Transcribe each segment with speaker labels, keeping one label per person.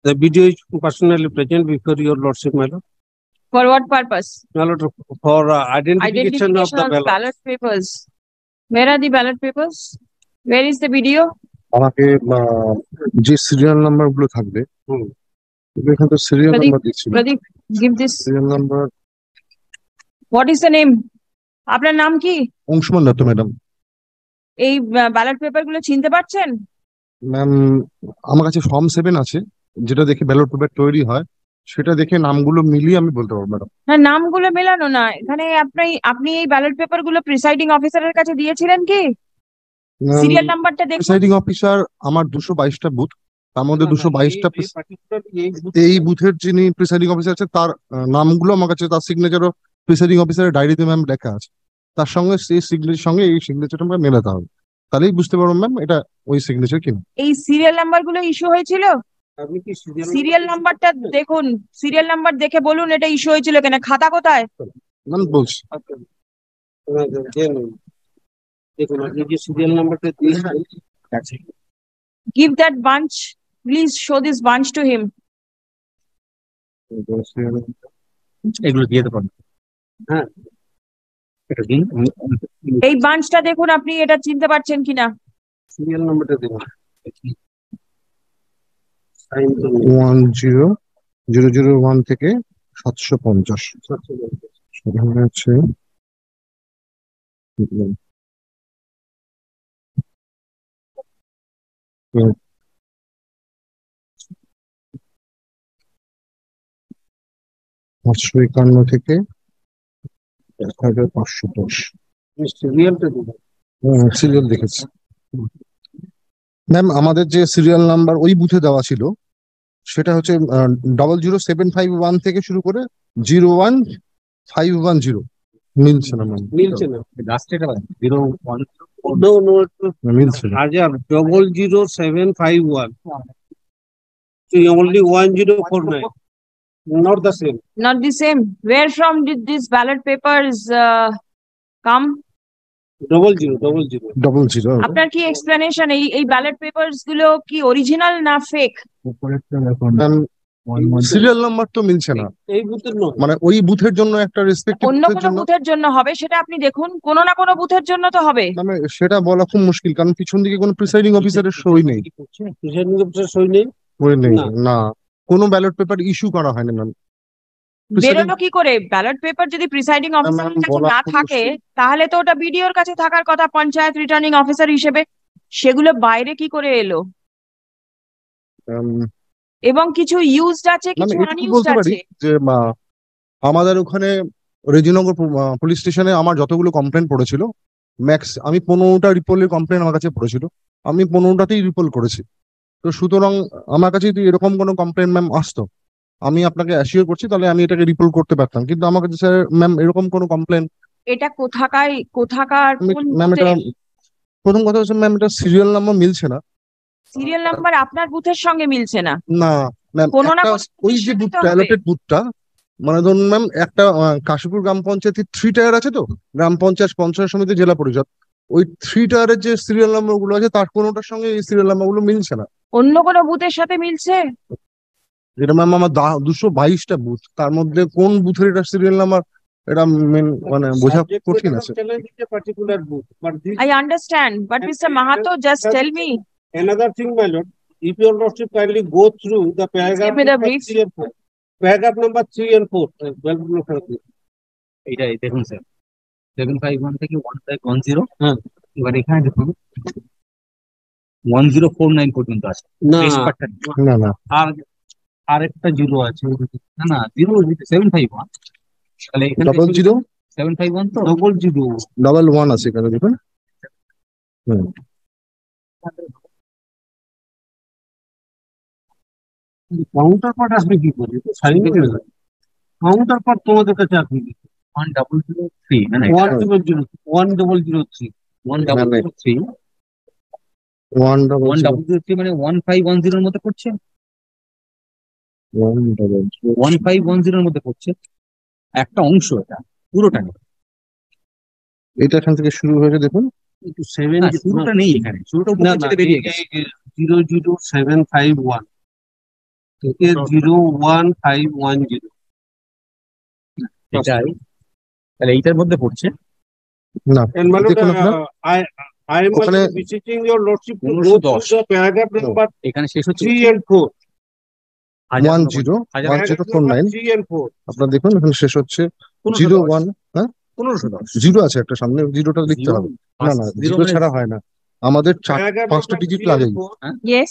Speaker 1: The video is personally present before your lordship, my lord.
Speaker 2: For what purpose?
Speaker 1: My lord, for identification of the ballot.
Speaker 2: Ballot papers. Where are the ballot papers? Where is the video?
Speaker 3: আমাকে যে serial number গুলো থাকবে এখানে তো serial number দিচ্ছি
Speaker 2: Pradeep, give this.
Speaker 3: Serial number
Speaker 2: What is the name? আপনার নাম কি?
Speaker 3: অংশুমান দত্ত ম্যাডাম।
Speaker 2: এই ব্যালট পেপার গুলো চিনতে পারছেন?
Speaker 3: ম্যাম আমার কাছে ফর্ম 7 আছে, যেটা দেখে ব্যালট পেপার তৈরি হয়, সেটা দেখে নামগুলো মিলিয়ে আমি বলতে পারবো ম্যাডাম।
Speaker 2: হ্যাঁ, নামগুলো মেলানো না, এখানে আপনি এই ব্যালট পেপার গুলো প্রিসাইডিং অফিসারের কাছে দিয়েছিলেন কি? সিরিয়াল নাম্বারটা দেখুন।
Speaker 3: প্রিসাইডিং অফিসার আমার 222টা বুথ, তার মধ্যে 222টা এই বুথের যিনি প্রিসাইডিং অফিসার আছে তার নামগুলো আমার কাছে, তার সিগনেচারও প্রিসাইডিং অফিসারের ডায়েরিতে ম্যাম লেখা আছে, তার সঙ্গে সেই সিগনেচার সঙ্গে এই সিগনেচারটা আমরা মেলাতে হবে, তাহলেই বুঝতে পারবো ম্যাম এটা ওই সিগনেচার কিনা।
Speaker 2: এই সিরিয়াল নাম্বার গুলো ইস্যু হয়েছিল? সিরিয়াল নাম্বারটা দেখুন, সিরিয়াল নাম্বার দেখে বলুন এটা ইস্যু হয়েছিল কেন। খাতা কোথায়?
Speaker 3: ম্যাম বলছি
Speaker 1: দেখুন, আপনি যে সিরিয়াল নাম্বারটা দিয়েছেন,
Speaker 2: Give that bunch, please show this bunch to him.
Speaker 1: এগুলো দিয়ে দেবেন। হ্যাঁ, এটা দিন।
Speaker 2: এই বাঞ্চটা দেখুন, আপনি এটা চিনতে পারছেন কিনা?
Speaker 1: সিরিয়াল নাম্বারটা দেখুন।
Speaker 3: 10001 থেকে 750 হচ্ছে পাঁচশো 51 থেকে 1510।
Speaker 1: সিরিয়ালটা দেখুন।
Speaker 3: সিরিয়াল দেখেছি ম্যাম। আমাদের যে সিরিয়াল নাম্বার ওই বুথে দেওয়া ছিল সেটা হচ্ছে 00751 থেকে শুরু করে 01510। মিলছে না ম্যাম,
Speaker 1: মিলছে না।
Speaker 4: লাস্টে এটা 01
Speaker 1: No,
Speaker 3: মিলছে না।
Speaker 1: 00751. So only 1049. Not the same.
Speaker 2: Not the same. Where from did these ballot papers come?
Speaker 1: 00.
Speaker 2: আপনার কি এক্সপ্লেনেশন? এই ব্যালট পেপারস গুলো কি অরিজিনাল না ফেক?
Speaker 3: সিরিয়াল নাম্বার তো মিলছে না,
Speaker 1: এই বুথের নয়,
Speaker 3: মানে ওই বুথের জন্য একটা রেসপেক্টিভ
Speaker 2: অন্য কোনো বুথের জন্য হবে, সেটা আপনি দেখুন। কোনো না কোনো বুথের জন্য তো হবে।
Speaker 3: মানে সেটা বলা খুব মুশকিল, কারণ পিছন দিকে কোনো প্রিসাইডিং অফিসারের সই নেই।
Speaker 1: প্রিসাইডিং অফিসার সই নেই
Speaker 3: না, কোনো ব্যালট পেপার ইস্যু করা হয়নি ম্যাম।
Speaker 2: বেরোলো কি করে? ব্যালট পেপার যদি প্রিসাইডিং অফিসারের কাছে না থাকে তাহলে তো ওটা বিডিওর কাছে থাকার কথা পঞ্চায়েত রিটার্নিং অফিসার হিসেবে, সেগুলো বাইরে কি করে এলো? এবং কিছু ইউজড আছে, কিছু আনইউজড আছে।
Speaker 3: যে আমাদের ওখানে রেজিনগর পুলিশ স্টেশনে আমার যতগুলো কমপ্লেন পড়েছিল, ম্যাক্স আমি 15টা রিপোর্টের কমপ্লেন আমার কাছে পড়েছিল, আমি 15টাতেই রিপোর্ট করেছি। তো সুতরাং আমার কাছে যদি এরকম কোনো কমপ্লেন ম্যাম আসতো, আমি আপনাকে অ্যাসিওর করছি তাহলে আমি এটাকে রিপোর্ট করতে পারতাম, কিন্তু আমার কাছে স্যার ম্যাম এরকম কোনো কমপ্লেন।
Speaker 2: এটা কোথাকার
Speaker 3: ম্যাম? এটা প্রথম কথা হচ্ছে ম্যাম, এটা সিরিয়াল নাম্বার মিলছে না।
Speaker 2: সিরিয়াল নাম্বার আপনার বুথের সঙ্গে মিলছে না?
Speaker 3: না ম্যাম, ওই যে বুথটা অ্যালটেড বুথটা, মানে ধরুন ম্যাম একটা কাশীপুর গ্রাম পঞ্চায়েতের 3 টায়ার আছে তো, গ্রাম পঞ্চায়েত, পঞ্চায়েত সমিতি, জেলা পরিষদ, ওই 3 টায়ারের যে সিরিয়াল নাম্বার গুলো আছে তার কোনোটার সঙ্গে এই সিরিয়াল নাম্বার গুলো মিলছে না।
Speaker 2: অন্য কোনো বুথের সাথে মিলছে?
Speaker 3: এটা ম্যাম আমার 222টা বুথ, তার মধ্যে কোন বুথের এটা সিরিয়াল নাম্বার, এটা মানে বোঝা কঠিন আছে।
Speaker 2: I understand, but Mr. Mahato, just tell me.
Speaker 1: Another thing, my lord, if your lordship kindly go through the paragraph number 3 and 4.
Speaker 4: এইটাই দেখুন স্যার, 751 থেকে 1510। হ্যাঁ, এবার এখানে দেখুন 1049 পর্যন্ত আছে।
Speaker 3: না,
Speaker 4: আর একটা 0 আছে। না 751, তাহলে এখানে 751 তো
Speaker 3: 011 আছে এখানে দেখুন।
Speaker 1: কাউন্টার পার্ট আসবে কি করে? কাউন্টার পার্ট তোমাদের কাছে আসবে কি?
Speaker 4: 1003, মানে
Speaker 1: 1003
Speaker 4: মানে 1510 এর মধ্যে পড়ছে। 1510 এর মধ্যে পড়ছে একটা অংশ, এটা পুরোটা নেই।
Speaker 3: এটা এখান থেকে শুরু হয়েছে দেখুন,
Speaker 4: শুরুটা নেই এখানে, শুরুটা উপর থেকে বেরিয়ে গেছে।
Speaker 1: 00751 01510.
Speaker 4: এটাই তাহলে এইটার মধ্যে পড়ছে।
Speaker 3: না
Speaker 1: And my lord,
Speaker 3: দেখুন আপনার
Speaker 1: I am
Speaker 3: ওখানে
Speaker 1: beseeching your lordship to go
Speaker 4: 1510
Speaker 1: through the paragraph number
Speaker 4: এখানে শেষ হচ্ছে
Speaker 1: 3 and 4.
Speaker 3: 101049
Speaker 1: 3 and 4.
Speaker 3: আপনার দেখুন এখানে শেষ হচ্ছে 01 হ্যাঁ
Speaker 4: 1510
Speaker 3: জিরো আছে একটা সামনে, জিরোটা লিখতে হবে। না না জিরো ছাড়া হয় না, আমাদের
Speaker 1: Paragraph
Speaker 3: পাঁচটা
Speaker 1: number
Speaker 3: ডিজিট
Speaker 1: 3 and
Speaker 3: লাগেই।
Speaker 1: 4.
Speaker 2: Yes.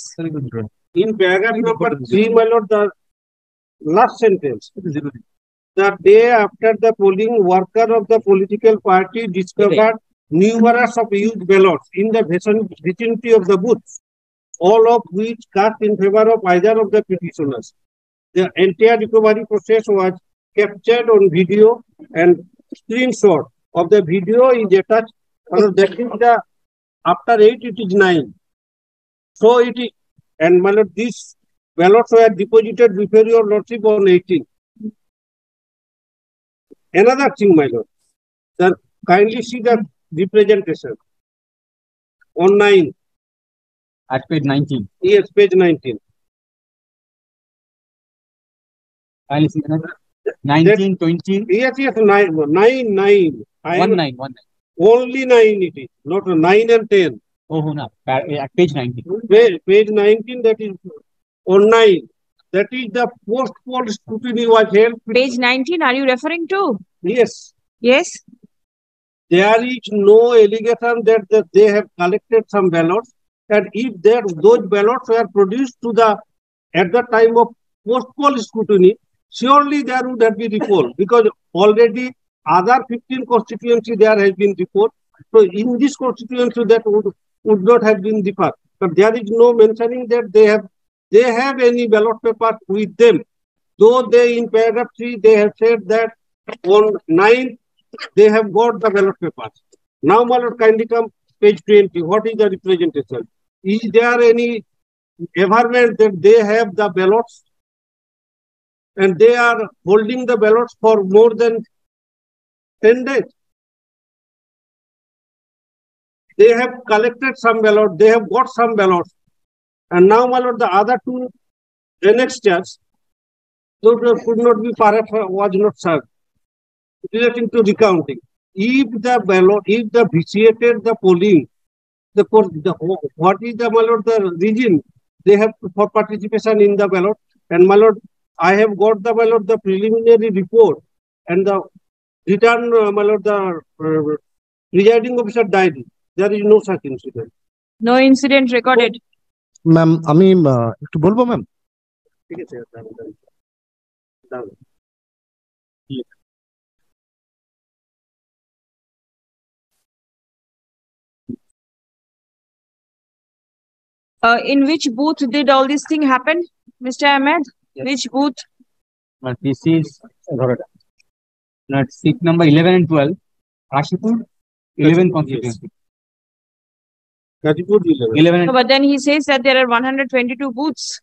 Speaker 1: In paragraph number 3, my lord, the last sentence. The day after the polling, worker of the political party discovered numerous of used ballots in the vicinity of the booths, all of which cast in favor of either of the petitioners. The entire recovery process was captured on video, and screenshot of the video is attached. That is the after 8 it is 9. So it is, and my lord, these ballots were deposited before your lordship on 18. Another thing, my lord, sir, kindly see the representation on 9.
Speaker 4: at page 19.
Speaker 1: Yes, page 19.
Speaker 4: Kindly see another 19, 20,
Speaker 1: Yes, 9. I am
Speaker 4: 19.
Speaker 1: only 9 it is, not 9 and 10.
Speaker 4: Oh, no, at page 19.
Speaker 1: Page 19, that is on 9. That is the post-poll scrutiny was held.
Speaker 2: Page 19, are you referring to?
Speaker 1: Yes,
Speaker 2: Yes.
Speaker 1: there is no allegation that they have collected some ballots, and if those ballots were produced to the at the time of post-poll scrutiny, surely there would have been recall, because already other 15 constituency there has been report. So in this constituency that would not have been deferred. But there is no mentioning that they have any ballot paper with them. Though they in paragraph 3 they have said that on 9 they have got the ballot papers. Now, my lord, kindly come page 20. What is the representation? Is there any averment that they have the ballots and they are holding the ballots for more than 10 days? They have collected some ballots, they have got some ballots, and now, my lord, the other two annexures, those could not be perhaps was not served relating to recounting. If the ballot, if the vitiated the polling, what is the, my lord, the reason they have for participation in the ballot? And my lord, I have got the, my lord, the preliminary report and the return, my lord, the presiding officer diary. There is no such incident.
Speaker 2: No incident recorded.
Speaker 3: Ma'am আমি একটু বলবো ma'am.
Speaker 1: ঠিক আছে,
Speaker 2: In which booth did all this thing happen, Mr. Ahmed?
Speaker 4: Yes.
Speaker 2: Which booth?
Speaker 4: But this is seat number 11 and 12. Kashipur, 11 constituency.
Speaker 1: Gazipur
Speaker 4: 11
Speaker 2: No,
Speaker 4: and
Speaker 2: but then he says that there are 122 booths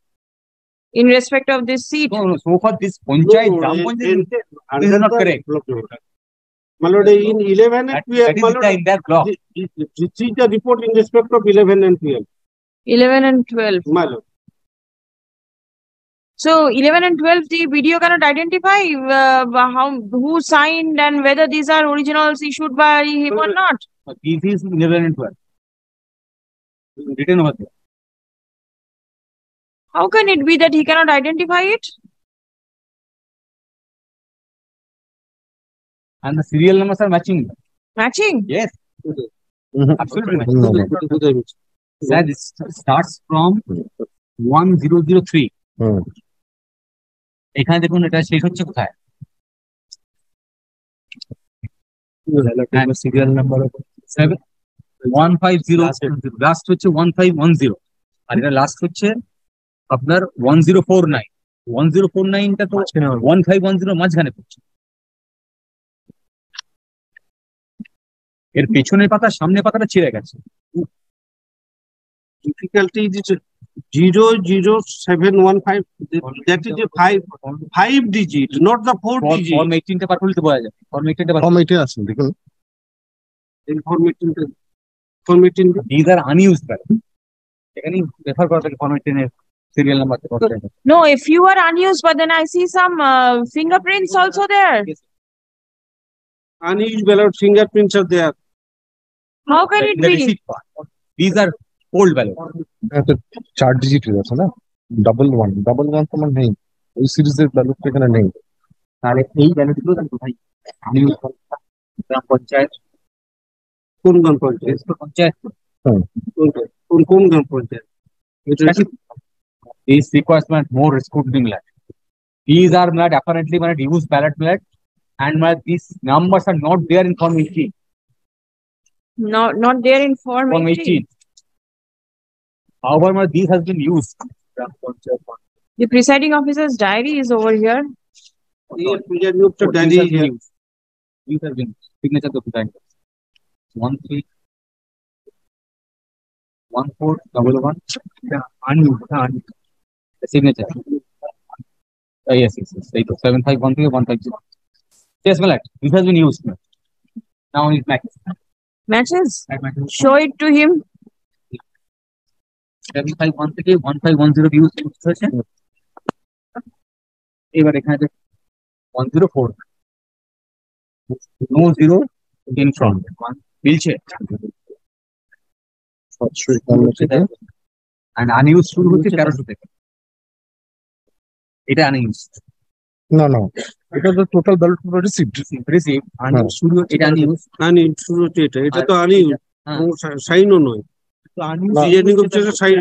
Speaker 2: in respect of this seat.
Speaker 4: no, so far this Panchayat, Gram Panchayat, this is not correct.
Speaker 1: My lord, in 11 and
Speaker 4: That
Speaker 1: 12,
Speaker 4: is
Speaker 1: my
Speaker 4: in
Speaker 1: lord,
Speaker 4: the entire block.
Speaker 1: this is the report in respect of 11 and 12,
Speaker 2: 11 and 12.
Speaker 1: my lord.
Speaker 2: So 11 and 12, the video cannot identify who signed and whether these are originals issued by him or not.
Speaker 4: But this is 11 and 12. Written over there.
Speaker 2: How can it be that he cannot identify it?
Speaker 4: And the serial numbers are matching.
Speaker 2: Matching?
Speaker 4: Yes,
Speaker 3: Mhm.
Speaker 4: absolutely
Speaker 3: No,
Speaker 4: matching.
Speaker 3: no.
Speaker 4: Sir, this starts from 1003.
Speaker 3: হুম।
Speaker 4: এখানে দেখুন এটা শেষ হচ্ছে কোথায়? Serial number 150 last হচ্ছে 1510 আর এটা last হচ্ছে আপনার 1049 1049টা তো 1510 মাঝখানে পড়ছে। এর পেছনের পাতা সামনের পাতাটা ছিঁড়ে গেছে।
Speaker 1: Difficulty is 00715. That is a five digit, not the 4 digit.
Speaker 4: Form 18টা পার করলে তো বোঝা যাবে। ফর্ম 18টা পার
Speaker 3: ফর্ম 18 আছে দেখুন।
Speaker 1: Form 18.
Speaker 4: these are unused ballots. এখানে রেফার করা থাকে ফর্ম 18 এর serial number
Speaker 2: No, if you are unused, but then I see some fingerprints also there.
Speaker 1: Unused ballot fingerprints are there.
Speaker 2: How can it
Speaker 4: the
Speaker 2: be?
Speaker 4: receipt part. These are old ballot.
Speaker 3: তো 4 digit আছে না, 11 তোমার নেই, এই সিরিজের ballot এখানে নেই।
Speaker 4: তাহলে এই ব্যালট গুলো কোথায়? গ্রাম পঞ্চায়েত,
Speaker 1: কোন গ্রাম পঞ্চায়েত?
Speaker 4: পঞ্চায়েত
Speaker 1: কোন গ্রাম panchayat?
Speaker 4: This requires more scrutiny. These are apparently used ballot, and these numbers are not there in Form 18.
Speaker 2: Not there in Form 18.
Speaker 4: However, these has been used.
Speaker 2: The presiding officer's diary is over here.
Speaker 1: Yes, presiding officer diary is here.
Speaker 4: These have been signature of the presiding officer. 131411. Unused. The signature. Yes. 7513 150. Yes, ballot. This has been used. Now it's
Speaker 2: Matches? Show it to him.
Speaker 4: 751 থেকে 1510 use হয়েছে। এবার এখানে 104 no zero in front মিলছে, and unused শুরু হচ্ছে 1300 থেকে। এটা unused
Speaker 3: না, এটা তো total ballot paper received.
Speaker 4: unused শুরু হচ্ছে, এটা
Speaker 1: unused শুরু হচ্ছে, এটা তো unused, সাইনও নয়। প্রিসাইডিং অফিসার সাইন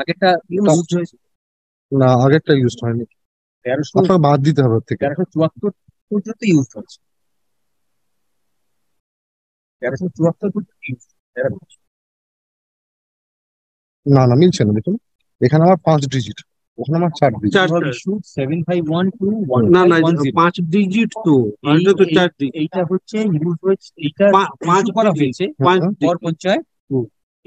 Speaker 4: আগেরটা ইউজ হয়েছে
Speaker 3: না, আগেরটা ইউজ হয়নি, 1300 বাদ দিতে হবে থেকে।
Speaker 4: 1374 পর্যন্ত ইউজ হচ্ছে, 1374 পর্যন্ত ইউজ।
Speaker 3: না, মিলছে না। দেখুন এখানে আমার 5 ডিজিট, ওখানে আমার 4 ডিজিট।
Speaker 4: 751
Speaker 1: না 5 ডিজিট তো, এটা তো 4 ডিজিট।
Speaker 4: এইটা হচ্ছে ইউজ হয়েছে, এইটা 5 করা হয়েছে পর পঞ্চায়েত।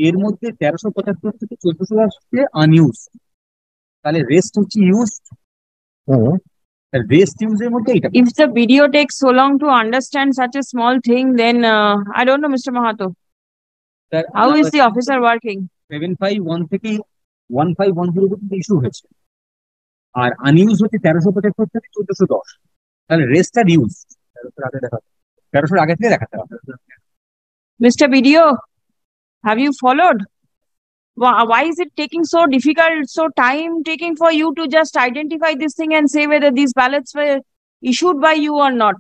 Speaker 4: এর মধ্যে 1375 থেকে 1400 আসছে আনইউজ, তাহলে রেস্ট হচ্ছে ইউজড। রেস্ট ইউজের মধ্যে এটা।
Speaker 2: If the video takes so long to understand such a small thing, then I don't know, Mr. Mahato. How is the officer working?
Speaker 4: 751 থেকে 1510 পর্যন্ত ইস্যু হয়েছে, আর আনইউজ হচ্ছে 1375 থেকে 1410। তাহলে রেস্ট আর ইউজ 1300 আগে দেখাতে, 1300 আগে থেকে দেখাতে হবে।
Speaker 2: Mr. BDO, have you followed? Why is it taking so difficult, so time taking for you to just identify this thing and say whether these ballots were issued by you or not?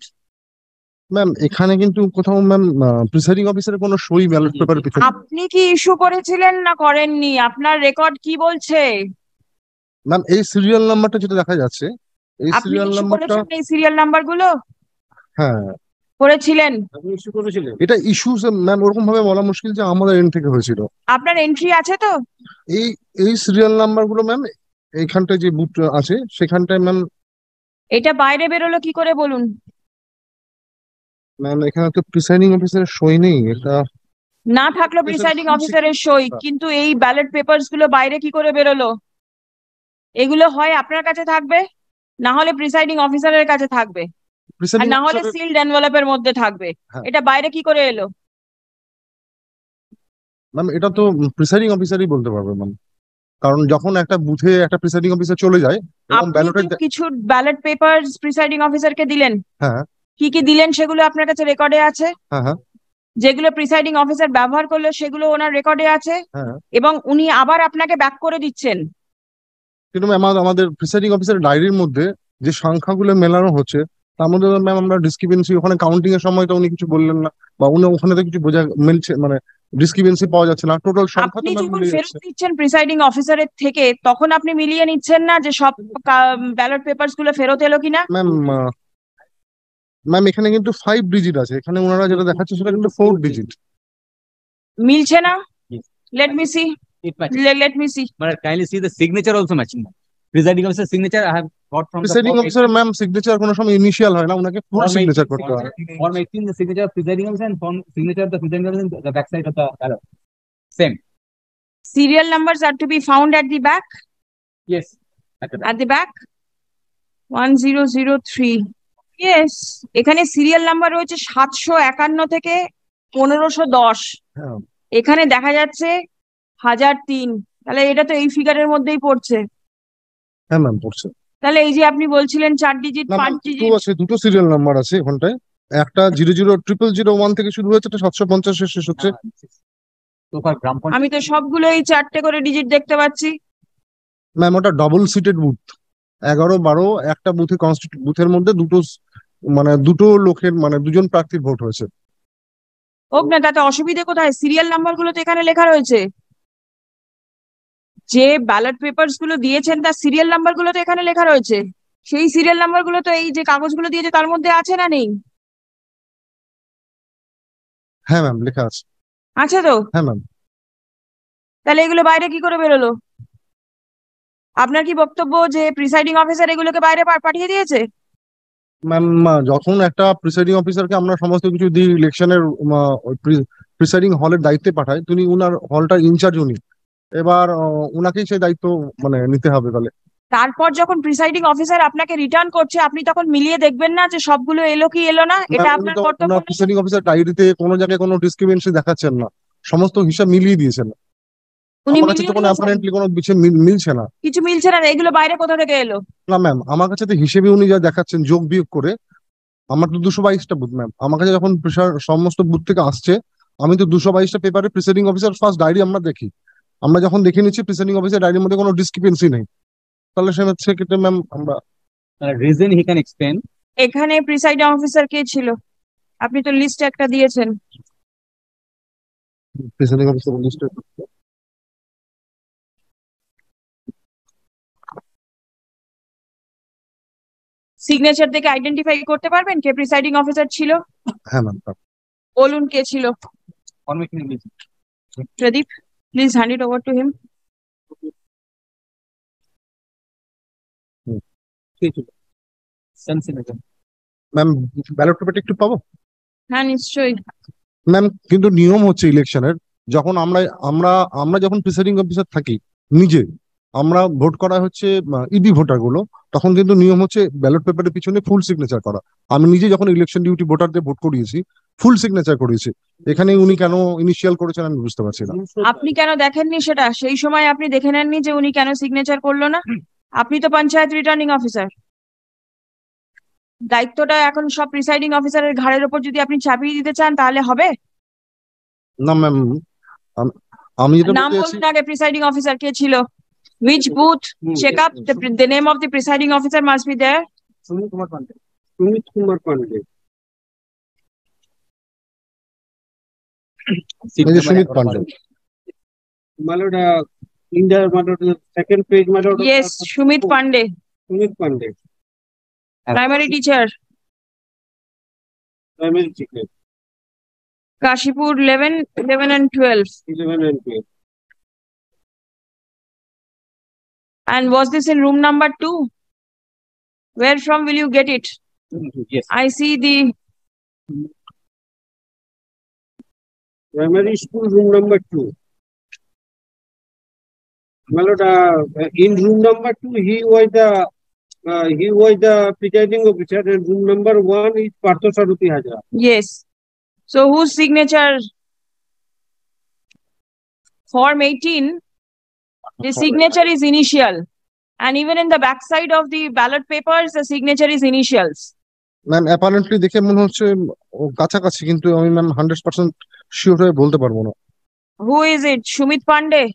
Speaker 3: Ma'am এখানে কিন্তু কোথাও ma'am presiding অফিসারের কোনো সই ballot পেপারের পিছনে।
Speaker 2: আপনি কি ইস্যু করেছিলেন না করেননি? আপনার রেকর্ড কি বলছে?
Speaker 3: ম্যাম এই সিরিয়াল নাম্বারটা যেটা দেখা যাচ্ছে, এই
Speaker 2: আপনি
Speaker 3: সিরিয়াল
Speaker 2: ইস্যু
Speaker 3: নাম্বারটা,
Speaker 2: করেছেন এই সিরিয়াল নাম্বারগুলো?
Speaker 3: হ্যাঁ
Speaker 2: করেছিলেন।
Speaker 1: আপনি ইস্যু করেছিলেন?
Speaker 3: এটা ইস্যু ম্যাম ওরকম ভাবে বলা মুশকিল যে আমাদের এন্ড থেকে হয়েছিল।
Speaker 2: আপনার এন্ট্রি আছে তো?
Speaker 3: এই সিরিয়াল নাম্বার গুলো ম্যাম এইখানটায় যে বুথ আছে সেখানটায় ম্যাম।
Speaker 2: এটা বাইরে বেরোলো কি করে বলুন?
Speaker 3: ম্যাম এখানে তো প্রিসাইডিং অফিসারের সই নেই, এটা
Speaker 2: না থাকলো প্রিসাইডিং অফিসারের সই, কিন্তু এই ব্যালট পেপারস গুলো বাইরে কি করে বেরোলো? এগুলো হয় আপনার কাছে থাকবে, না হলে প্রিসাইডিং অফিসারের কাছে থাকবে, আর না হলে সিলড এনভেলপের মধ্যে থাকবে। এটা বাইরে কি করে এলো?
Speaker 3: ম্যাম এটা তো প্রিসাইডিং অফিসারই বলতে পারবে ম্যাম, কারণ যখন একটা বুথে একটা প্রিসাইডিং অফিসার চলে যায় এবং ব্যালটের
Speaker 2: কিছু ব্যালট পেপারস প্রিসাইডিং অফিসারকে দিলেন,
Speaker 3: হ্যাঁ
Speaker 2: কি কি দিলেন সেগুলো আপনার কাছে রেকর্ডে আছে?
Speaker 3: হ্যাঁ
Speaker 2: যেগুলো প্রিসাইডিং অফিসার ব্যবহার করলো সেগুলো ওনার রেকর্ডে আছে, এবং উনি আবার আপনাকে ব্যাক করে দিচ্ছেন।
Speaker 3: কিন্তু ম্যাম আমাদের প্রিসাইডিং অফিসারের ডায়েরির মধ্যে যে সংখ্যাগুলো মেলানো হচ্ছে তার মধ্যে ম্যাম আমরা ডিসক্রিপেন্সি, ওখানে কাউন্টিং এর সময় তো উনি কিছু বললেন না, বা উনি ওখানে তো কিছু বোঝা মিলছে, মানে ডিসক্রিপেন্সি পাওয়া যাচ্ছে না, টোটাল সংখ্যা
Speaker 2: আপনি
Speaker 3: তো
Speaker 2: যখন ফেরত দিচ্ছেন প্রিসাইডিং অফিসারের থেকে, তখন আপনি মিলিয়ে নিচ্ছেন না যে সব ব্যালট পেপারস গুলো ফেরত এলো কিনা?
Speaker 3: ম্যাম এখানে কিন্তু 5 ডিজিট আছে, এখানে ওনারা যেটা দেখাচ্ছে সেটা কিন্তু 4 ডিজিট।
Speaker 2: মিলছে না? Let me see. Let me see.
Speaker 4: But kindly see the signature also matching. Presiding officer signature I have got from
Speaker 3: presiding officer ma'am signature কোনো সময় ইনিশিয়াল হয় না, ওনাকে ফুল সিগনেচার করতে হয়।
Speaker 4: Form 18 the signature of presiding officer and form signature of the presiding officer in the back side of the ballot. Same.
Speaker 2: Serial numbers are to be found at the back?
Speaker 4: Yes.
Speaker 2: At the back? 1003. Yes. এখানে serial number রয়েছে 751 থেকে 1510। এখানে দেখা যাচ্ছে 1003। তাহলে এটা তো এই ফিগারের মধ্যেই পড়ছে।
Speaker 3: হ্যাঁ ম্যাম পড়ছে।
Speaker 2: তাহলে এই যে আপনি বলছিলেন 4 ডিজিট
Speaker 3: না
Speaker 2: 5
Speaker 3: ম্যাম দুটো
Speaker 2: ডিজিট,
Speaker 3: আছে, দুটো সিরিয়াল নাম্বার আছে ওখানটায়। একটা 0000001 থেকে শুরু হয়েছে, একটা 750 শেষ হচ্ছে।
Speaker 4: তো গ্রাম
Speaker 2: আমি
Speaker 4: পঞ্চায়েত
Speaker 2: তো সবগুলোই 4টে করে ডিজিট দেখতে পাচ্ছি।
Speaker 3: ম্যাম ওটা ডাবল সিটেড বুথ, 11-12 একটা বুথের মধ্যে দুটো লোকের মানে দুজন প্রার্থীর ভোট হয়েছে।
Speaker 2: হোক না, তাতে অসুবিধে কোথায়? সিরিয়াল নাম্বার গুলো তো এখানে লেখা রয়েছে। যে ব্যালট পেপারস গুলো দিয়েছেন তার সিরিয়াল নাম্বার গুলো তো এখানে লেখা রয়েছে। সেই সিরিয়াল নাম্বার গুলো তো এই যে কাগজগুলো দিয়েছে তার মধ্যে আছে না নেই?
Speaker 3: হ্যাঁ ম্যাম লেখা আছে।
Speaker 2: আছে তো?
Speaker 3: হ্যাঁ ম্যাম।
Speaker 2: তাহলে এগুলো বাইরে কি করে বেরোলো? আপনার কি বক্তব্য যে প্রিসাইডিং অফিসার এগুলোকে বাইরে পাঠিয়ে দিয়েছে?
Speaker 3: ম্যাম যখন একটা প্রিসাইডিং অফিসারকে আমরা সমস্ত কিছু দিই, ইলেকশনের প্রিসাইডিং হলের দায়িত্বে পাঠাই, তিনি উনার হলটার ইনচার্জ উনি, এবার উনাকেই সেই দায়িত্ব মানে নিতে হবে। তাহলে
Speaker 2: তারপর যখন প্রিসাইডিং অফিসার আপনাকে রিটার্ন করছে আপনি তখন মিলিয়ে দেখবেন না যে সবগুলো এলো কি এলো না? এটা
Speaker 3: ম্যাম উনি
Speaker 2: আপনার
Speaker 3: তো
Speaker 2: কর্তব্য
Speaker 3: ওনার
Speaker 2: নেই?
Speaker 3: প্রিসাইডিং অফিসার ডায়েরিতে কোনো জায়গায় কোনো ডিসক্রিমিনেন্সি দেখাচ্ছেন না, সমস্ত হিসাব মিলিয়ে দিয়েছেন।
Speaker 2: উনি
Speaker 3: আমার কাছে তো
Speaker 2: মিলিয়ে
Speaker 3: কোনো
Speaker 2: দিয়েছেন?
Speaker 3: অ্যাপারেন্টলি কোনো বিষয় মিলছে না।
Speaker 2: কিছু মিলছে না? এগুলো বাইরে কোথা থেকে এলো?
Speaker 3: না ম্যাম আমার কাছে তো হিসেবে উনি যা দেখাচ্ছেন যোগ বিয়োগ করে, আমার তো 222টা বুথ ম্যাম, আমার কাছে যখন সমস্ত বুথ থেকে আসছে, আমি তো 222টা পেপারে প্রিসাইডিং অফিসার ফার্স্ট ডায়েরি আমরা দেখি, আমরা যখন দেখে নিচ্ছি প্রিসাইডিং অফিসার ডায়েরির মধ্যে কোনো ডিসক্রিপেন্সি নেই, তাহলে সেক্ষেত্রে ম্যাম আমরা
Speaker 4: রিজন হি ক্যান এক্সপ্লেন।
Speaker 2: এখানে প্রিসাইডিং অফিসার কে ছিল? আপনি তো লিস্ট একটা দিয়েছেন।
Speaker 3: প্রিসাইডিং অফিসার লিস্টে
Speaker 2: সিগনেচার দেখে আইডেন্টিফাই করতে পারবেন কে প্রিসাইডিং অফিসার ছিল?
Speaker 3: হ্যাঁ ম্যাম।
Speaker 2: বলুন কে ছিল। Pradip, please hand it over to him.
Speaker 3: Ma'am ballot পেপারটা একটু পাবো?
Speaker 2: হ্যাঁ নিশ্চয়ই।
Speaker 3: ম্যাম কিন্তু নিয়ম হচ্ছে ইলেকশনের, যখন আমরা আমরা আমরা যখন প্রিসাইডিং অফিসার থাকি নিজে, আমরা ভোট করা হচ্ছে ইডি ভোটার গুলো, তখন কিন্তু নিয়ম হচ্ছে ব্যালট পেপারের পিছনে ফুল সিগনেচার করা। আমি নিজে যখন ইলেকশন ডিউটি ভোটারদের ভোট করিয়েছি ফুল সিগনেচার করিয়েছি, এখানে উনি কেন ইনিশিয়াল করেছেন আমি বুঝতে পারছি না।
Speaker 2: আপনি কেন দেখেননি সেটা? সেই সময় আপনি দেখে নেননি যে উনি কেন সিগনেচার করলো না? আপনি তো পঞ্চায়েত রিটার্নিং অফিসার, দায়িত্বটা এখন সব প্রিসাইডিং অফিসারের ঘাড়ের ওপর যদি আপনি চাপিয়ে দিতে চান তাহলে হবে?
Speaker 3: না ম্যাম আমি যেটা
Speaker 2: নাম
Speaker 3: বলতে চাইছি,
Speaker 2: বলুন আগে, প্রিসাইডিং অফিসার কে ছিল? Which booth? Check up. The name of the presiding officer must be there.
Speaker 1: Sumit Kumar Pandey. Sumit Kumar Pandey.
Speaker 3: Sumit Pandey.
Speaker 1: My lord, in the my lord, second page, my lord.
Speaker 2: Yes, Sumit Pandey,
Speaker 1: Sumit Pandey,
Speaker 2: primary teacher,
Speaker 1: primary teacher,
Speaker 2: Kashipur 11 and 12.
Speaker 1: 11 and 12.
Speaker 2: And was this in room number 2? Where from will you get it?
Speaker 4: Yes.
Speaker 2: I see the
Speaker 1: Primary school room number 2. My lord, in room number 2, he was the presiding officer, and room number 1 is Partho Saruthi Hajra.
Speaker 2: yes. So whose signature? Form 18. The signature is initial, and even in the backside of the ballot papers, the signature is initials.
Speaker 3: Ma'am apparently দেখে মনে হচ্ছে ও কাছাকাছি, কিন্তু আমি ma'am 100% sure হয়ে বলতে পারবো না।
Speaker 2: Who is it? Sumit Pandey.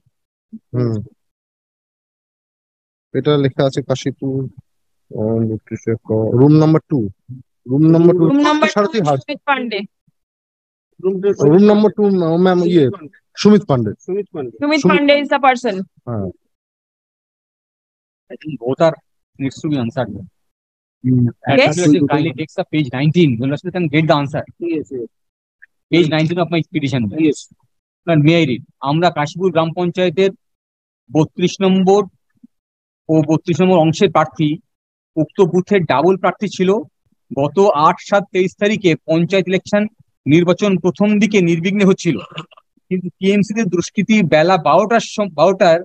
Speaker 3: হুম, এটা লেখা আছে Kashipur room number 2। Room number 2
Speaker 2: Room number 2
Speaker 3: Sarathi
Speaker 2: is
Speaker 3: হাট।
Speaker 2: Sumit Pandey.
Speaker 3: Room number 2 ma'am Sumit Pandey.
Speaker 1: Sumit Pandey.
Speaker 2: Sumit
Speaker 3: Sumit-
Speaker 2: Pandey is the person.
Speaker 3: হ্যাঁ
Speaker 4: I think both are needs to be answered.
Speaker 2: Yes.
Speaker 4: Kindly takes the page 19. You can get the answer.
Speaker 1: Yes, yes,
Speaker 4: Page 19 of my petition.
Speaker 1: yes.
Speaker 4: May I read? আমরা কাশীপুর গ্রাম পঞ্চায়েতের 32 নম্বর ও 32 নম্বর অংশের প্রার্থী, উক্ত বুথের double প্রার্থী ছিল। গত 8/7/23 তারিখে পঞ্চায়েত ইলেকশন নির্বাচন প্রথম দিকে নির্বিঘ্নে হচ্ছিল, কিন্তু টিএমসি তে দুষ্কৃতী বেলা 12টার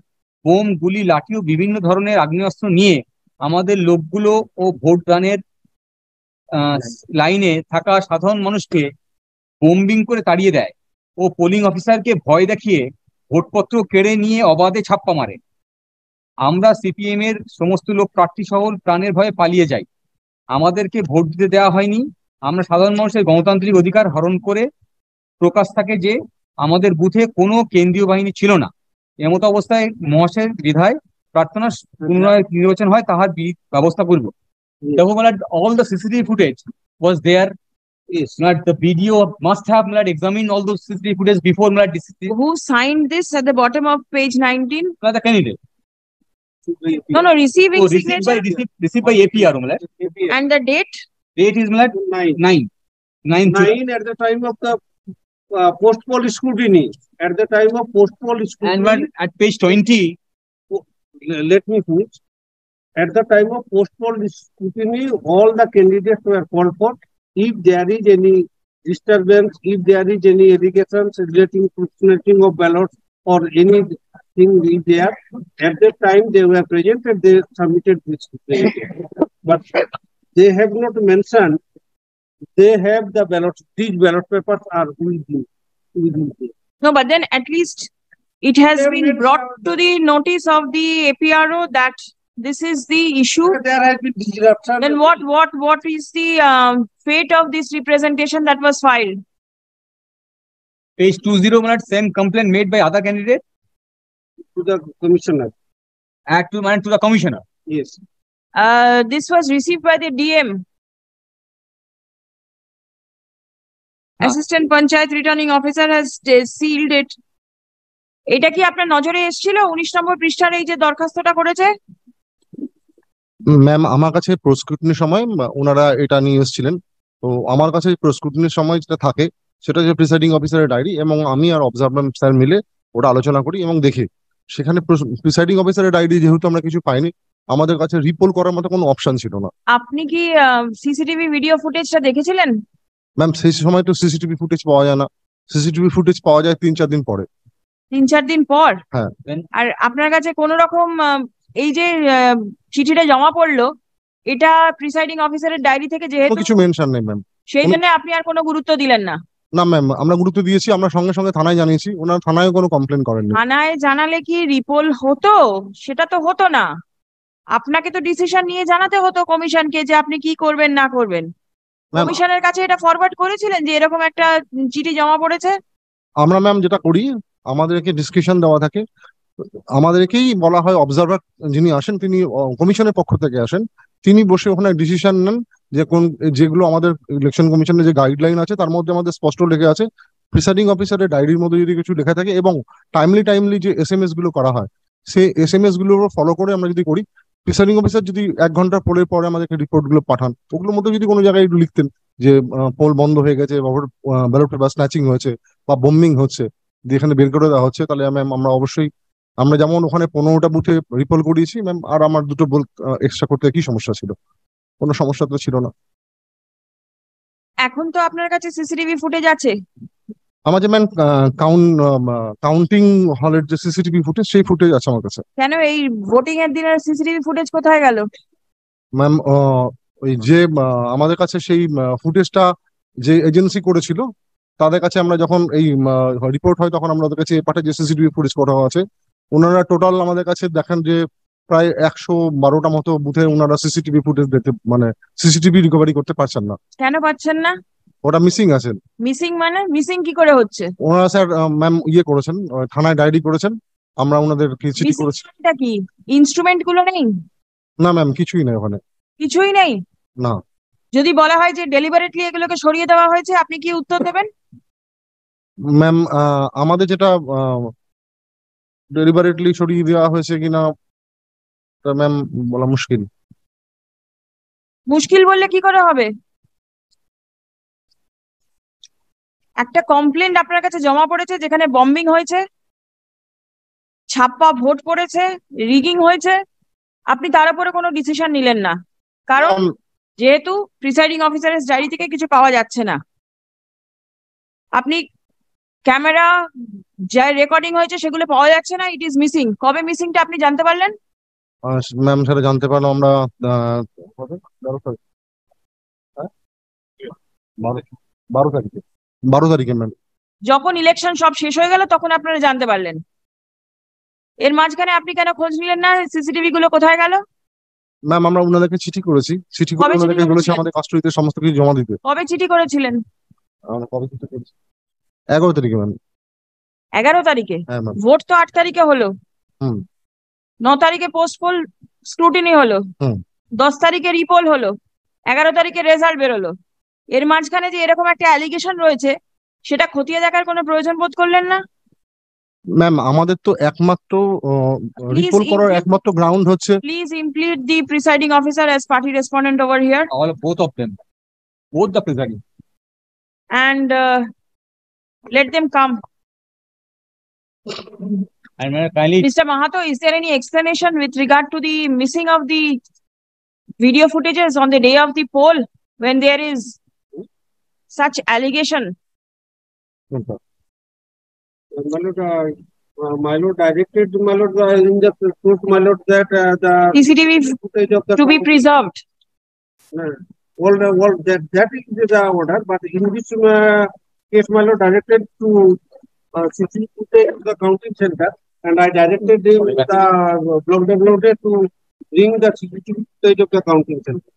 Speaker 4: বোম, গুলি, লাঠি ও বিভিন্ন ধরনের আগ্নেয়াস্ত্র নিয়ে আমাদের লোকগুলো ও ভোট দানের লাইনে থাকা সাধারণ মানুষকে বোম্বিং করে তাড়িয়ে দেয় ও পোলিং অফিসারকে ভয় দেখিয়ে ভোটপত্র কেড়ে নিয়ে অবাধে ছাপ্পা মারে। আমরা সিপিএম এর সমস্ত লোক প্রার্থী সহ প্রাণের ভয়ে পালিয়ে যাই। আমাদেরকে ভোট দিতে দেওয়া হয়নি। আমরা সাধারণ মানুষের গণতান্ত্রিক অধিকার হরণ করে প্রকাশ থাকে যে আমাদের বুথে কোনো কেন্দ্রীয় বাহিনী ছিল না। এমতো অবস্থায় মহাশয়ের বিধায় প্রার্থনা পুনরায় নির্বাচন হয়, তাহার ব্যবস্থা করব। Therefore, my lord, all the CCTV footage was there.
Speaker 1: Yes.
Speaker 4: My lord, the BDO must have, my lord, examined all those CCTV footage before, my lord,
Speaker 2: Who signed this at the bottom of page 19?
Speaker 4: the candidate.
Speaker 2: No, receiving
Speaker 4: Oh, received
Speaker 2: signature.
Speaker 4: received by APR, my lord.
Speaker 2: And the date?
Speaker 4: Date is, my lord, 9.
Speaker 1: 9 at the time of the post poll scrutiny. At the time of post poll
Speaker 4: And
Speaker 1: scrutiny.
Speaker 4: my lord, at page 20,
Speaker 1: Let me finish. At the time of post poll scrutiny, all the candidates were called for. If there is any disturbance, if there is any allegations relating to snatching of ballots or anything is there, at that time they were present and they submitted this. But they have not mentioned they have the ballots. These ballot papers are within.
Speaker 2: No, but then at least it has been brought to the notice of the APRO that this is the issue.
Speaker 1: There has been disruption.
Speaker 2: Then what is the fate of this representation that was filed?
Speaker 4: page 20, my lord, same complaint made by other candidate
Speaker 1: To the commissioner.
Speaker 4: to the commissioner.
Speaker 1: Yes.
Speaker 2: This was received by the DM. Assistant Panchayat Returning Officer has sealed it. এটা কি আপনার নজরে এসেছিল 19 নম্বর পৃষ্ঠার এই যে দরখাস্তটা করেছে?
Speaker 3: Ma'am আমার কাছে প্রস্ক্রুটিনির সময় ওনারা এটা নিয়ে এসেছিলেন। তো আমার কাছে প্রস্ক্রুটিনির সময় যেটা থাকে সেটা হচ্ছে প্রিসাইডিং অফিসারের ডায়েরি, এবং আমি আর অবজারভার স্যার মিলে ওটা আলোচনা করি এবং দেখি। সেখানে প্রিসাইডিং অফিসারের ডায়েরি যেহেতু আমরা কিছু পাইনি, আমাদের কাছে রিপোল করার মতো কোনো অপশন ছিল না।
Speaker 2: আপনি কি সিসিটিভি ভিডিও ফুটেজটা দেখেছিলেন?
Speaker 3: ম্যাম সেই সময় তো সিসিটিভি ফুটেজ পাওয়া যায় না, সিসিটিভি ফুটেজ পাওয়া যায় 3-4 দিন পরে।
Speaker 2: 3-4 দিন পর?
Speaker 3: হ্যাঁ।
Speaker 2: আর আপনার কাছে কোন রকম এই যে চিঠিটা জমা পড়লো, এটা প্রিসাইডিং অফিসারের ডায়েরি থেকে যেহেতু
Speaker 3: কিছু মেনশন নেই ম্যাম,
Speaker 2: সেই জন্য আপনি আর কোনো গুরুত্ব দিলেন না?
Speaker 3: না ম্যাম, আমরা গুরুত্ব দিয়েছি, আমরা সঙ্গে সঙ্গে থানায় জানিয়েছি, ওনারা থানায় কোনো কমপ্লেন করেননি।
Speaker 2: থানায় জানালে কি রিপোল হতো? সেটা তো হতো না। আপনাকে তো ডিসিশন নিয়ে জানাতে হতো কমিশনকে যে আপনি কি করবেন না করবেন। কমিশনের কাছে এটা ফরওয়ার্ড করেছিলেন যে এরকম একটা চিঠি জমা পড়েছে?
Speaker 3: আমরা ম্যাম যেটা করি, আমাদেরকে ডিসক্রিপশন দেওয়া থাকে, আমাদেরকেই বলা হয়, অবজারভার যিনি আসেন তিনি কমিশনের পক্ষ থেকে আসেন, তিনি বসে ওখানে ডিসিশন নেন যে যেগুলো আমাদের ইলেকশন কমিশনের যে গাইডলাইন আছে তার মধ্যে আমাদের স্পষ্ট লেখা আছে। প্রিসাইডিং অফিসারের ডায়েরির মধ্যে যদি কিছু লেখা থাকে এবং টাইমলি যে SMS গুলো করা হয়, সেই SMS গুলো ফলো করে আমরা যদি করি, প্রিসাইডিং অফিসার যদি 1 ঘন্টা পোলের পরে আমাদেরকে রিপোর্ট গুলো পাঠান, ওগুলোর মধ্যে যদি কোনো জায়গায় লিখতেন যে পোল বন্ধ হয়ে গেছে, ব্যালট পেপার স্ন্যাচিং হয়েছে বা বোম্বিং হচ্ছে, এখানে বের করে দেওয়া হচ্ছে, তাহলে ম্যাম আমরা অবশ্যই, আমরা যেমন ওখানে 15টা বুথে রিপোল করিয়েছি ম্যাম, আর আমার 2টো বুথ এক্সট্রা করতে কি সমস্যা ছিল? কোনো সমস্যা তো ছিল না।
Speaker 2: এখন তো আপনার কাছে সিসিটিভি ফুটেজ আছে?
Speaker 3: আমার যে ম্যাম কাউন্টিং হলের যে সিসিটিভি ফুটেজ, সেই ফুটেজ আছে আমার কাছে।
Speaker 2: কেন এই ভোটিং এর দিনের সিসিটিভি ফুটেজ কোথায় গেল?
Speaker 3: ম্যাম ওই যে আমাদের কাছে সেই ফুটেজটা যে এজেন্সি করেছিল তাদের কাছে আমরা যখন এই রিপোর্ট হয় তখন আমরা ওদের কাছে পাঠাই যে সিসিটিভি ফুটেজ করা আছে। ওনারা টোটাল আমাদের কাছে দেখান যে প্রায় 112টা মতো বুথে ওনারা সিসিটিভি ফুটেজ দিতে, মানে সিসিটিভি রিকভারি করতে পারছেন না।
Speaker 2: কেন পাচ্ছেন না?
Speaker 3: ওটা মিসিং আছে।
Speaker 2: মিসিং মানে মিসিং কি করে হচ্ছে?
Speaker 3: ওনারা স্যার ম্যাম করেছেন, থানায় ডায়েরি করেছেন, আমরা ওনাদের চিঠি করেছি।
Speaker 2: এটা কি ইনস্ট্রুমেন্ট গুলো নেই?
Speaker 3: না ম্যাম, কিছুই নেই ওখানে।
Speaker 2: কিছুই নেই?
Speaker 3: না।
Speaker 2: যদি বলা হয় যে ডেলিভারেটলি এগুলোকে সরিয়ে দেওয়া হয়েছে, আপনি কি উত্তর দেবেন?
Speaker 3: ম্যাম আমাদের যেটা ডেলিভারেটলি সরিয়ে দেওয়া হয়েছে কিনা ম্যাম বলা মুশকিল।
Speaker 2: মুশকিল বললে কি করে হবে? একটা কমপ্লেন্ট আপনার কাছে জমা পড়েছে যেখানে বম্বিং হয়েছে, ছাপ্পা ভোট পড়েছে, রিগিং হয়েছে, আপনি তার উপরে কোনো ডিসিশন নিলেন না, কারণ যেহেতু প্রিসাইডিং অফিসারের ডায়েরি থেকে কিছু পাওয়া যাচ্ছে না। আপনি ক্যামেরা যা রেকর্ডিং হয়েছে সেগুলো পাওয়া যাচ্ছে না, ইট ইজ মিসিং। কবে মিসিংটা আপনি জানতে পারলেন?
Speaker 3: ম্যাম সেটা জানতে পারলাম আমরা 12 তারিখে ম্যাম।
Speaker 2: যখন ইলেকশন সব শেষ হয়ে গেল তখন আপনারা জানতে পারলেন? এর মাঝখানে আপনি কেন খোঁজ নিলেন না সিসিটিভি গুলো কোথায় গেল?
Speaker 3: ম্যাম আমরা ওনাদেরকে চিঠি করেছি, চিঠি করে
Speaker 2: কবে চিঠি
Speaker 3: ওনাদেরকে বলেছি
Speaker 2: করেছিলেন?
Speaker 3: আমাদের কাস্টডিতে সমস্ত কিছু জমা দিতে।
Speaker 2: কবে চিঠি করেছিলেন?
Speaker 3: আমরা কবে চিঠি করেছি? 11 তারিখে ম্যাম।
Speaker 2: 11 তারিখে?
Speaker 3: হ্যাঁ ম্যাম।
Speaker 2: ভোট তো 8 তারিখে হলো।
Speaker 3: হুম
Speaker 2: 9 তারিখে পোস্ট পোল স্ক্রুটিনি হলো,
Speaker 3: হুম
Speaker 2: 10 তারিখে রিপোল হলো, 11 তারিখে রেজাল্ট বেরোলো। এর মাঝখানে যে এরকম একটা অ্যালিগেশন রয়েছে সেটা খতিয়ে দেখার কোনো প্রয়োজন বোধ করলেন না?
Speaker 3: ম্যাম আমাদের তো একমাত্র রিপোর্ট করার একমাত্র গ্রাউন্ড হচ্ছে
Speaker 2: Please implead the presiding officer as party respondent over here
Speaker 4: All both of them, both the presiding.
Speaker 2: and let them come.
Speaker 4: And kindly,
Speaker 2: Mr. Mahato, is there any explanation with regard to the missing of the video footages on the day of the poll when there is such allegation?
Speaker 1: My lord directed my lord in the proof, my lord, that the
Speaker 2: CCTV
Speaker 1: footage of the
Speaker 2: to be preserved.
Speaker 1: All that is the order, but in this case, my lord directed to CCTV footage of the counting center, and I directed the block developer to bring the CCTV footage of the counting center.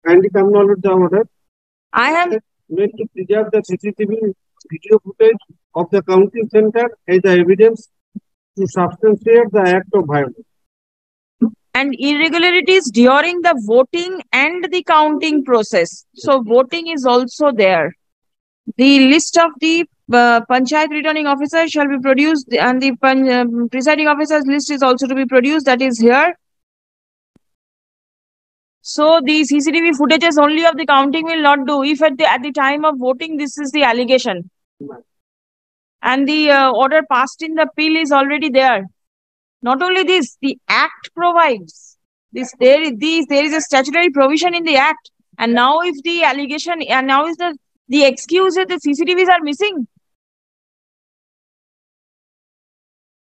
Speaker 1: Kindly come, my lord, the order
Speaker 2: I have
Speaker 1: made to preserve the CCTV video footage of the counting center as the evidence to substantiate the act of violence.
Speaker 2: and irregularities during the voting and the counting process. So voting is also there. The list of the Panchayat returning officer shall be produced, and the presiding officer's list is also to be produced. That is here. So the CCTV footages only of the counting will not do. If at the time of voting, this is the allegation, and the order passed in the appeal is already there. Not only this, the Act provides this. There is a statutory provision in the Act, and now if the allegation and now is the excuse that the CCTVs are missing.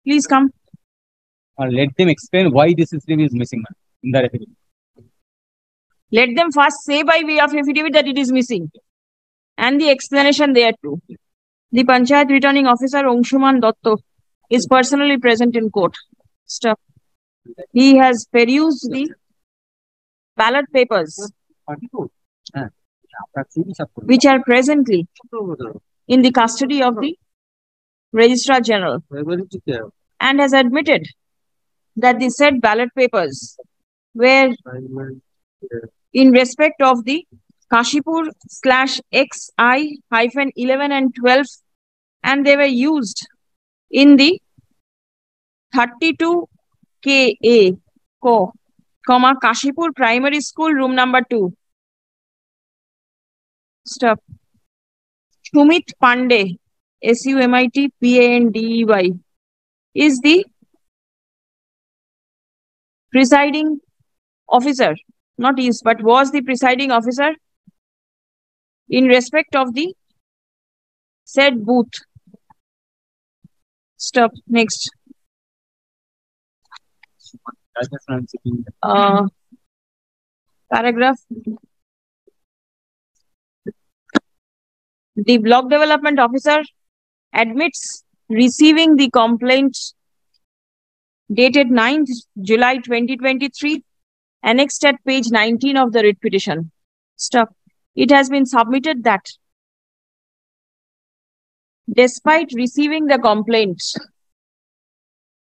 Speaker 2: Please come.
Speaker 4: let them explain why this CCTV is missing, ma'am, in the affidavit.
Speaker 2: Let them first say by way of affidavit that it is missing, and the explanation there too. The Panchayat returning officer Angshuman Dotto is personally present in court. Stop. He has perused the ballot papers which are presently in the custody of the Registrar General, and has admitted that the said ballot papers were in respect of the Kashipur/XI-11 and 12, and they were used in the 32 KA, Kashipur Primary School, room number 2. Stop. Sumit Pandey, SUMIT PANDEY, is the presiding officer, not is, but was the presiding officer in respect of the said booth. Stop. Next. Paragraph. The block development officer admits receiving the complaint dated 9th July 2023, annexed at page 19 of the writ petition. Stop. It has been submitted that despite receiving the complaint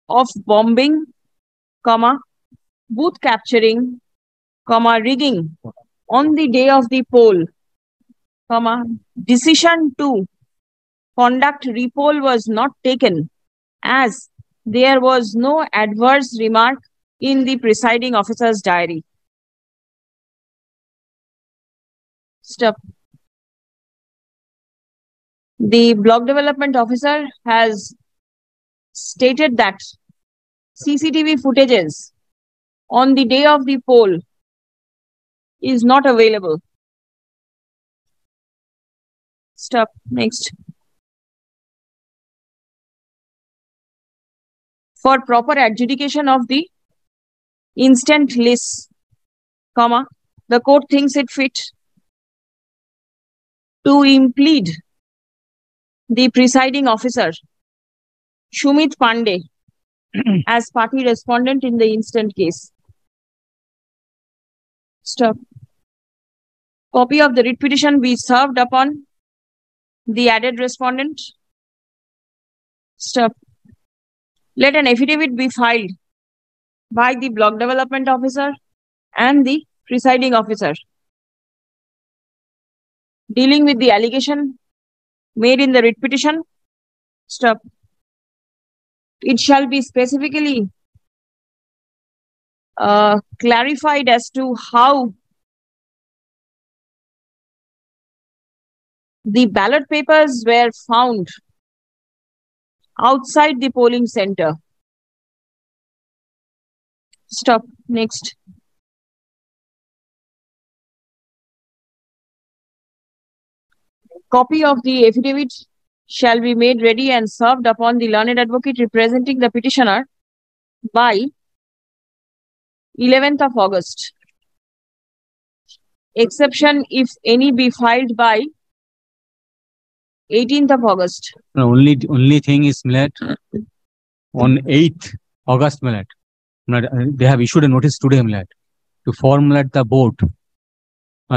Speaker 2: of bombing, booth capturing, rigging on the day of the poll, decision to conduct repoll was not taken, as there was no adverse remark in the presiding officer's diary. Stop. The block development officer has stated that CCTV footages on the day of the poll is not available. Stop. Next. For proper adjudication of the instant list, the court thinks it fit to implead the presiding officer, Shumit Pandey, as party respondent in the instant case. Stop. Copy of the writ petition be served upon the added respondent. Stop. Let an affidavit be filed by the block development officer and the presiding officer dealing with the allegation made in the writ petition. Stop. It shall be specifically clarified as to how the ballot papers were found outside the polling center. Stop. Next. Copy of the affidavit shall be made ready and served upon the learned advocate representing the petitioner by 11th of August. Exception, if any, be filed by 18th of August.
Speaker 4: No, only thing is, Millet, on 8th August, Millet, they have issued a notice today, Millet, to formulate the board.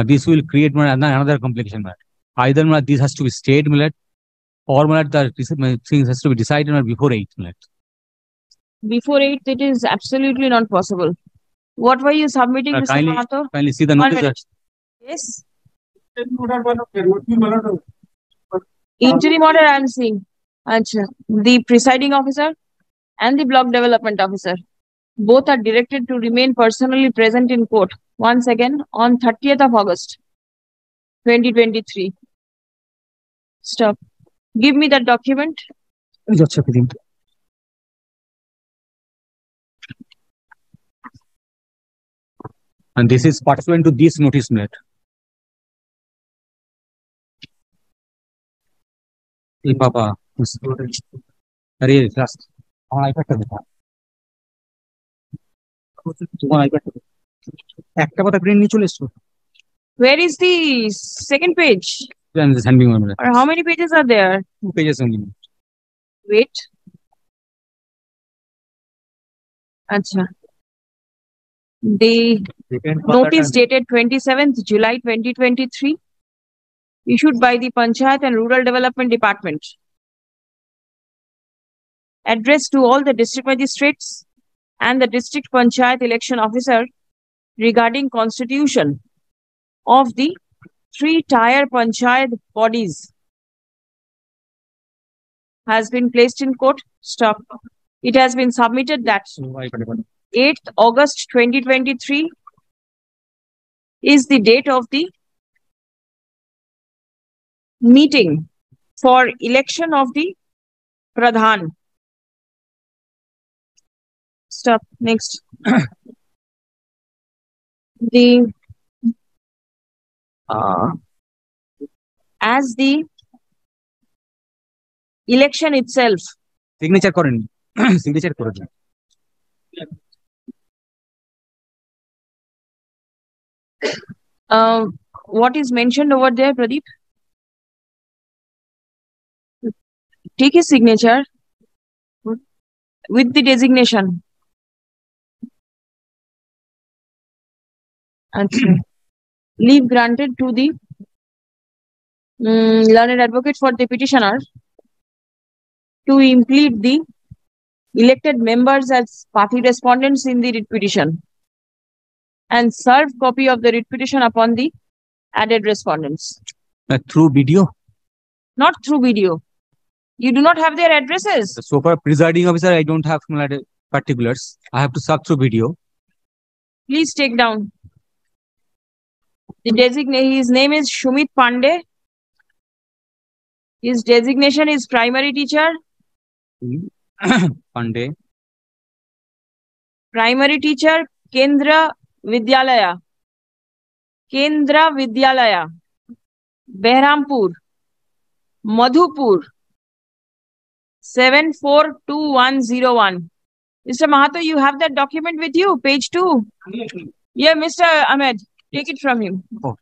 Speaker 4: This will create another complication, Millet. Either this has to be stayed, Millet, or Millet, the things has to be decided before 8th, Millet.
Speaker 2: Before 8th, it is absolutely not possible. What were you submitting, Mr. Mahato?
Speaker 4: Kindly see the notice.
Speaker 2: Yes. Interim order I am seeing. The presiding officer and the block development officer both are directed to remain personally present in court once again on 30th of August 2023. Stop. Give me that document.
Speaker 4: And this is pursuant to this notice, Millet. Hey, Papa. Hurry, fast. Where
Speaker 2: is the second page?
Speaker 4: Or
Speaker 2: how many pages are there?
Speaker 4: 2 pages only.
Speaker 2: Wait. Acha. The notice dated 27th July 2023, issued by the Panchayat and Rural Development Department, addressed to all the district magistrates and the district Panchayat election officer regarding constitution of the 3-tier Panchayat bodies, has been placed in court. Stop. It has been submitted that 8th August 2023 is the date of the meeting for election of the Pradhan. Stop. Next. As the election itself.
Speaker 4: Signature karen. Signature karen.
Speaker 2: What is mentioned over there, Pradeep? Take his signature with the designation. Leave granted to the learned advocate for the petitioner to implead the elected members as party respondents in the writ petition and serve copy of the writ petition upon the added respondents.
Speaker 4: Through video?
Speaker 2: Not through video. You do not have their addresses.
Speaker 4: So for presiding officer, I don't have particulars. I have to serve through video.
Speaker 2: Please take down. The designate. His name is Shumit Pandey. His designation is primary teacher.
Speaker 4: Pandey.
Speaker 2: Primary teacher, Kendra Vidyalaya. Kendra Vidyalaya. Behrampur. Madhupur. 742101. Mr. Mahato, you have that document with you, page 2. Yeah, Mr. Ahmed, take it from him.
Speaker 4: Oh.